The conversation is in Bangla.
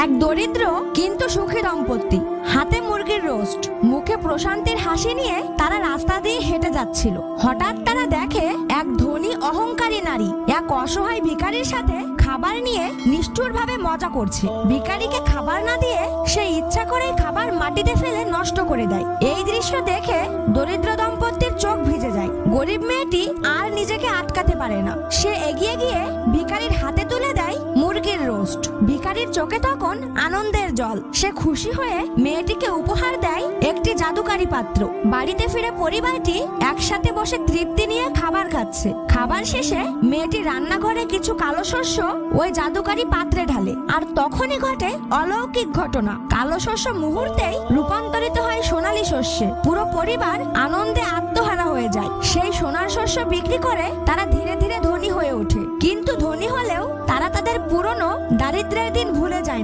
এক দরিদ্র কিন্তু সুখী দম্পতি, হাতে মুরগির রোস্ট, মুখে প্রশান্তির হাসি নিয়ে তারা রাস্তা দিয়ে হেঁটে যাচ্ছিল। হঠাৎ তারা দেখে এক ধনী অহংকারী নারী এক অসহায় ভিখারির সাথে খাবার নিয়ে নিষ্ঠুরভাবে মজা করছে। ভিখারিকে খাবার না দিয়ে সে ইচ্ছা করে খাবার মাটিতে ফেলে নষ্ট করে দেয়। এই দৃশ্য দেখে দরিদ্র দম্পতির চোখ ভিজে যায়। গরিব মেয়েটি আর নিজেকে আটকাতে পারে না, সে এগিয়ে গিয়ে ভিখারির হাতে তুলে দেয় মুরগির রোস্ট। ভিখারির চোখে তখন আনন্দের জল। সে খুশি হয়ে মেয়েটিকে উপহার দেয় একটি জাদুকারি পাত্র। বাড়িতে ফিরে পরিবারটি একসাথে বসে তৃপ্তি নিয়ে খাবার খাচ্ছে। খাবার শেষে মেয়েটি রান্নাঘরে কিছু কালো শস্য ওই জাদুকারি পাত্রে ঢালে, আর তখনই ঘটে অলৌকিক ঘটনা। কালো শস্য মুহূর্তেই রূপান্তরিত হয় সোনালী শস্যে। পুরো পরিবার আনন্দে আত্মহারা হয়ে যায়। সেই সোনার শস্য বিক্রি করে তারা ধীরে ধীরে ধনী হয়ে ওঠে। কিন্তু ধনী হলেও তারা তাদের পুরনো দারিদ্র্যের দিন ভুলে যায় না।